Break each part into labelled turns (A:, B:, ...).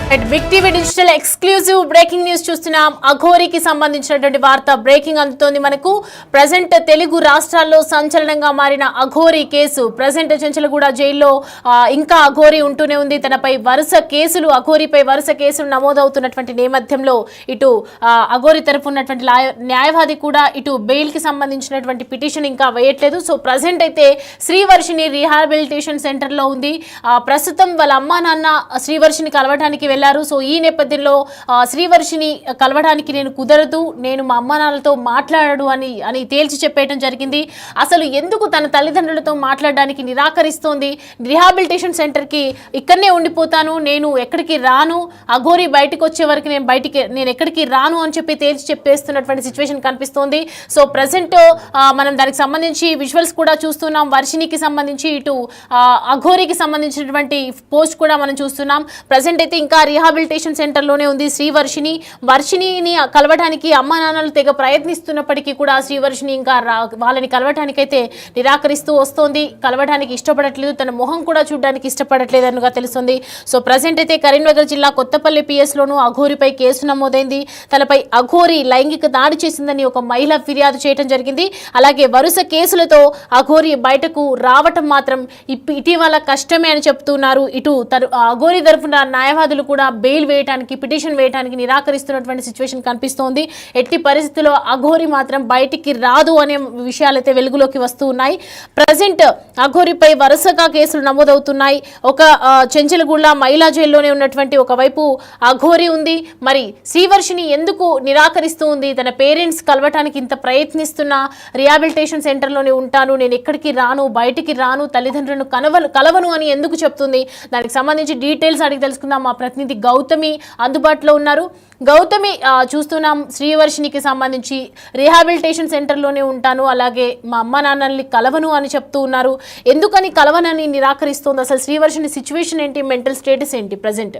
A: Big TV digital exclusive breaking news చూస్తున్నాం. అఘోరికి సంబంధించినటువంటి వార్త బ్రేకింగ్ అందుతోంది మనకు. ప్రజెంట్ తెలుగు రాష్ట్రాల్లో సంచలనంగా మారిన అఘోరి కేసు ప్రజెంట్ చెంచలగూడ జైల్లో ఇంకా అఘోరి ఉంటూనే ఉంది. తనపై అఘోరిపై వరుస కేసులు నమోదవుతున్నటువంటి నేపథ్యంలో ఇటు అఘోరి తరఫు ఉన్నటువంటి న్యాయవాది కూడా ఇటు బెయిల్ కి సంబంధించినటువంటి పిటిషన్ ఇంకా వేయట్లేదు. సో ప్రజెంట్ అయితే శ్రీవర్షిని రీహాబిలిటేషన్ సెంటర్ లో ఉంది. ప్రస్తుతం వాళ్ళ అమ్మా నాన్న శ్రీవర్షిని కలవడానికి వెళ్ళారు. సో ఈ నేపథ్యంలో శ్రీవర్షిని కలవడానికి నేను కుదరదు, నేను మా అమ్మ నాన్నలతో మాట్లాడడు అని తేల్చి చెప్పేయడం జరిగింది. అసలు ఎందుకు తన తల్లిదండ్రులతో మాట్లాడడానికి నిరాకరిస్తోంది? రిహాబిలిటేషన్ సెంటర్కి ఇక్కడనే ఉండిపోతాను, నేను ఎక్కడికి రాను, అఘోరి బయటకు వచ్చే వరకు నేను ఎక్కడికి రాను అని చెప్పి తేల్చి చెప్పేస్తున్నటువంటి సిచ్యువేషన్ కనిపిస్తోంది. సో ప్రజెంట్ మనం దానికి సంబంధించి విజువల్స్ కూడా చూస్తున్నాం. వర్షినికి సంబంధించి ఇటు అఘోరికి సంబంధించినటువంటి పోస్ట్ కూడా మనం చూస్తున్నాం. ప్రజెంట్ అయితే ఇంకా రీహాబిలిటేషన్ సెంటర్లోనే ఉంది వర్షిణిని కలవడానికి అమ్మా నాన్నలు తెగ ప్రయత్నిస్తున్నప్పటికీ కూడా శ్రీవర్షిని ఇంకా వాళ్ళని కలవడానికి అయితే నిరాకరిస్తూ వస్తోంది. కలవడానికి ఇష్టపడట్లేదు, తన మొహం కూడా చూడడానికి ఇష్టపడట్లేదు అనుగా తెలుస్తుంది. సో ప్రజెంట్ అయితే కరీంనగర్ జిల్లా కొత్తపల్లి పిఎస్లోనూ అఘోరిపై కేసు నమోదైంది. తనపై అఘోరి లైంగిక దాడి చేసిందని ఒక మహిళ ఫిర్యాదు చేయడం జరిగింది. అలాగే వరుస కేసులతో అఘోరి బయటకు రావటం మాత్రం ఇటీవల కష్టమే అని చెప్తున్నారు. ఇటు అఘోరి తరఫున న్యాయవాదులు కూడా బెయిల్ వేయడానికి పిటిషన్ వేయడానికి నిరాకరిస్తున్నటువంటి సిచ్యువేషన్ కనిపిస్తోంది. ఎట్టి పరిస్థితుల్లో అఘోరి మాత్రం బయటికి రాదు అనే విషయాలైతే వెలుగులోకి వస్తూ ఉన్నాయి. ప్రజెంట్ అఘోరిపై వరుసగా కేసులు నమోదవుతున్నాయి. ఒక చెంచలగూడ మహిళా జైల్లోనే ఉన్నటువంటి ఒకవైపు అఘోరి ఉంది. మరి శ్రీవర్షిని ఎందుకు నిరాకరిస్తూ ఉంది? తన పేరెంట్స్ కలవటానికి ఇంత ప్రయత్నిస్తున్నా రిహాబిలిటేషన్ సెంటర్లోనే ఉంటాను, నేను ఎక్కడికి రాను, బయటికి రాను, తల్లిదండ్రులను కలవను అని ఎందుకు చెప్తుంది? దానికి సంబంధించి డీటెయిల్స్ అడిగి తెలుసుకుందాం. మా ప్రతినిధి గౌతమి అందుబాటులో ఉన్నారు. గౌతమి, చూస్తున్నాం శ్రీవర్షినికి సంబంధించి రీహాబిలిటేషన్ సెంటర్లోనే ఉంటాను, అలాగే మా అమ్మ నాన్నల్ని కలవను అని చెప్తూ ఉన్నారు. ఎందుకని కలవనని నిరాకరిస్తోంది? అసలు శ్రీవర్షిని సిచ్యువేషన్ ఏంటి, మెంటల్ స్టేటస్ ఏంటి ప్రజెంట్?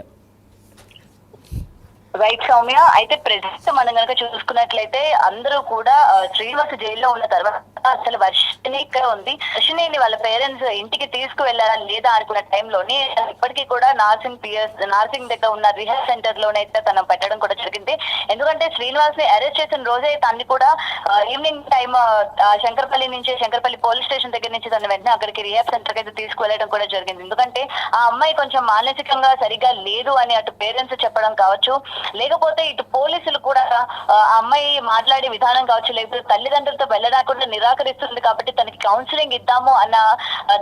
B: రైట్ సౌమ్య, అయితే ప్రెజెంట్ మనం కనుక చూసుకున్నట్లయితే అందరూ కూడా శ్రీనివాస్ జైల్లో ఉన్న తర్వాత అసలు వర్షిని ఇక్కడ ఉంది. వర్షిని వాళ్ళ పేరెంట్స్ ఇంటికి తీసుకువెళ్ళాలా లేదా అనుకున్న టైంలోని ఇప్పటికీ కూడా నార్సింగ్ దగ్గర ఉన్న రిహాబ్ సెంటర్ లోనైతే తను పెట్టడం కూడా జరిగింది. ఎందుకంటే శ్రీనివాస్ ని అరెస్ట్ చేసిన రోజే తన్ని కూడా evening time Shankarpally police station దగ్గర నుంచి తను వెంటనే అక్కడికి రిహాబ్ సెంటర్ కి అయితే తీసుకువెళ్ళడం కూడా జరిగింది. ఎందుకంటే ఆ అమ్మాయి కొంచెం మానసికంగా సరిగా లేదు అని అటు పేరెంట్స్ చెప్పడం కావచ్చు, లేకపోతే ఇటు పోలీసులు కూడా ఆ అమ్మాయి మాట్లాడే విధానం కావచ్చు, లేకపోతే తల్లిదండ్రులతో వెళ్ళడానికి కూడా నిరాకరిస్తుంది కాబట్టి తనకి కౌన్సిలింగ్ ఇద్దాము అన్న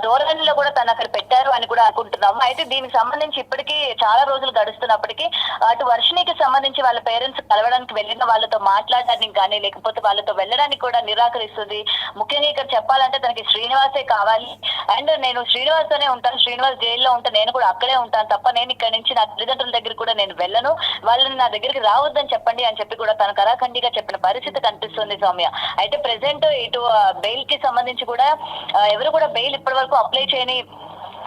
B: ధోరణిలో కూడా తను అక్కడ పెట్టారు అని కూడా అనుకుంటున్నాము. అయితే దీనికి సంబంధించి ఇప్పటికీ చాలా రోజులు గడుస్తున్నప్పటికీ అటు వర్షినికి సంబంధించి వాళ్ళ పేరెంట్స్ కలవడానికి వెళ్ళిన వాళ్ళతో మాట్లాడడానికి కానీ లేకపోతే వాళ్ళతో వెళ్ళడానికి కూడా నిరాకరిస్తుంది. ముఖ్యంగా ఇక్కడ చెప్పాలంటే తనకి శ్రీనివాసే కావాలి, అండ్ నేను శ్రీనివాస్ తోనే ఉంటాను, శ్రీనివాస్ జైల్లో ఉంటాను, నేను కూడా అక్కడే ఉంటాను తప్ప నేను ఇక్కడ నుంచి నా తల్లిదండ్రుల దగ్గర కూడా నేను వెళ్ళను, వాళ్ళని నా దగ్గరికి రావద్దని చెప్పండి అని చెప్పి కూడా తన కరాఖండిగా చెప్పిన పరిస్థితి కనిపిస్తుంది సౌమ్య. అయితే ప్రెసెంట్ ఇటు బెయిల్ కి సంబంధించి కూడా ఎవరు కూడా బెయిల్ ఇప్పటి వరకు అప్లై చేయని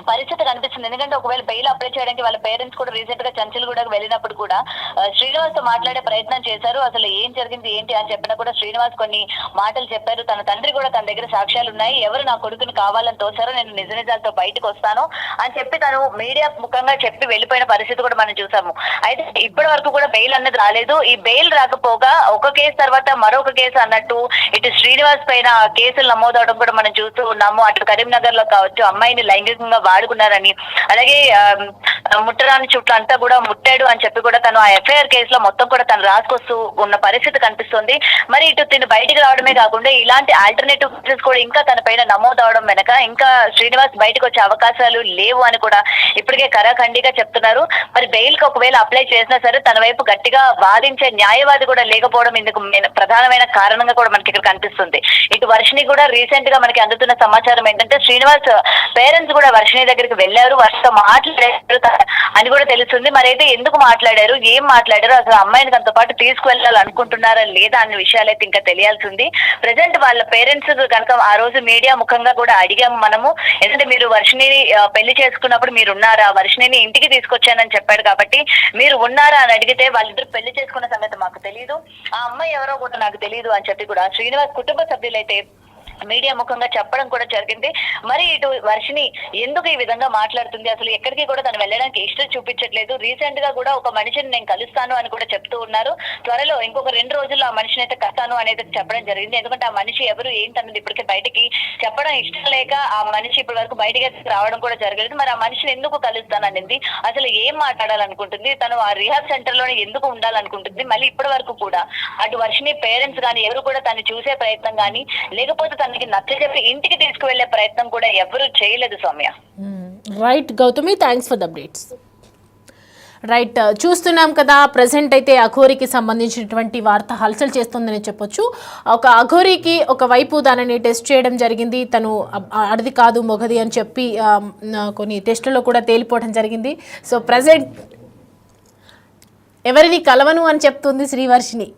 B: పరిస్థితి కనిపిస్తుంది. ఎందుకంటే ఒకవేళ బెయిల్ అప్లై చేయడానికి వాళ్ళ పేరెంట్స్ కూడా రీసెంట్ గా చంచల్గూడ వెళ్ళినప్పుడు కూడా శ్రీనివాస్ తో మాట్లాడే ప్రయత్నం చేశారు. అసలు ఏం జరిగింది ఏంటి అని చెప్పినా కూడా శ్రీనివాస్ కొన్ని మాటలు చెప్పారు. తన తండ్రి కూడా తన దగ్గర సాక్ష్యాలు ఉన్నాయి, ఎవరు నా కొడుకుని కావాలని తోసారో నేను నిజ నిజాలతో బయటకు వస్తాను అని చెప్పి తను మీడియా ముఖంగా చెప్పి వెళ్ళిపోయిన పరిస్థితి కూడా మనం చూసాము. అయితే ఇప్పటి వరకు కూడా బెయిల్ అన్నది రాలేదు. ఈ బెయిల్ రాకపోగా ఒక కేసు తర్వాత మరొక కేసు అన్నట్టు ఇటు శ్రీనివాస్ పైన కేసులు నమోదవడం కూడా మనం చూస్తూ ఉన్నాము. అటు కరీంనగర్ లో కావచ్చు అమ్మాయిని లైంగికంగా వాడుకున్నారని, అలాగే ముట్టరాని చుట్టూ అంతా కూడా ముట్టాడు అని చెప్పి కూడా తను ఆ ఎఫ్ఐఆర్ కేసులో మొత్తం కూడా తను రాసుకొస్తూ ఉన్న పరిస్థితి కనిపిస్తుంది. మరి ఇటు తిను బయటికి రావడమే కాకుండా ఇలాంటి ఆల్టర్నేటివ్ కేసెస్ కూడా ఇంకా తన పైన నమోదు అవడం వెనక ఇంకా శ్రీనివాస్ బయటకు వచ్చే అవకాశాలు లేవు అని కూడా ఇప్పటికే కరాఖండిగా చెప్తున్నారు. మరి బెయిల్ కి ఒకవేళ అప్లై చేసినా సరే తన వైపు గట్టిగా వాదించే న్యాయవాది కూడా లేకపోవడం ఇందుకు ప్రధానమైన కారణంగా కూడా మనకి ఇక్కడ కనిపిస్తుంది. ఇటు వర్షిని కూడా రీసెంట్ గా మనకి అందుతున్న సమాచారం ఏంటంటే శ్రీనివాస్ పేరెంట్స్ కూడా వర్షిని దగ్గరికి వెళ్ళారు, వారితో మాట్లాడారు అని కూడా తెలుస్తుంది. మరి అయితే ఎందుకు మాట్లాడారు, ఏం మాట్లాడారు, అసలు అమ్మాయిని తనతో పాటు తీసుకువెళ్ళాలనుకుంటున్నారా లేదా అనే విషయాలు అయితే ఇంకా తెలియాల్సింది. ప్రెసెంట్ వాళ్ళ పేరెంట్స్ కనుక ఆ రోజు మీడియా ముఖంగా కూడా అడిగాము మనము, ఎందుకంటే మీరు వర్షిని పెళ్లి చేసుకున్నప్పుడు మీరు ఉన్నారా, వర్షిని ఇంటికి తీసుకొచ్చానని చెప్పాడు కాబట్టి మీరు ఉన్నారా అని అడిగితే వాళ్ళిద్దరు పెళ్లి చేసుకున్న సంగతి మాకు తెలియదు, ఆ అమ్మాయి ఎవరో కూడా నాకు తెలియదు అని చెప్పి కూడా శ్రీనివాస్ కుటుంబ సభ్యులైతే మీడియా ముఖంగా చెప్పడం కూడా జరిగింది. మరి ఇటు వర్షిని ఎందుకు ఈ విధంగా మాట్లాడుతుంది, అసలు ఎక్కడికి కూడా తను వెళ్ళడానికి ఇష్టం చూపించట్లేదు. రీసెంట్ గా కూడా ఒక మనిషిని నేను కలుస్తాను అని కూడా చెప్తూ ఉన్నారు. త్వరలో ఇంకొక 2 రోజుల్లో ఆ మనిషిని అయితే కలుస్తాను అనేది చెప్పడం జరిగింది. ఎందుకంటే ఆ మనిషి ఎవరు ఏంటన్నది ఇప్పటికే బయటికి చెప్పడం ఇష్టం లేక ఆ మనిషి ఇప్పటి వరకు బయటికి రావడం కూడా జరగలేదు. మరి ఆ మనిషిని ఎందుకు కలుస్తాననింది, అసలు ఏం మాట్లాడాలనుకుంటుంది, తను ఆ రిహాబ్ సెంటర్ లోనే ఎందుకు ఉండాలనుకుంటుంది, మళ్ళీ ఇప్పటి వరకు కూడా అటు వర్షిని పేరెంట్స్ కానీ ఎవరు కూడా తను చూసే ప్రయత్నం కానీ లేకపోతే తనకి నచ్చజెప్పి ఇంటికి తీసుకువెళ్లే ప్రయత్నం కూడా ఎవరు చేయలేదు Soumya.
A: Right Gautami, thanks for the updates. Right, చూస్తున్నాం కదా ప్రజెంట్ అయితే అఘోరికి సంబంధించినటువంటి వార్త హల్చల్ చేస్తుందని చెప్పొచ్చు. ఒక అఘోరికి ఒకవైపు దానిని టెస్ట్ చేయడం జరిగింది, తను అడిది కాదు మొగది అని చెప్పి కొన్ని టెస్టుల్లో కూడా తేలిపోవడం జరిగింది. సో ప్రజెంట్ ఎవరిని కలవను అని చెప్తుంది శ్రీవర్షిని.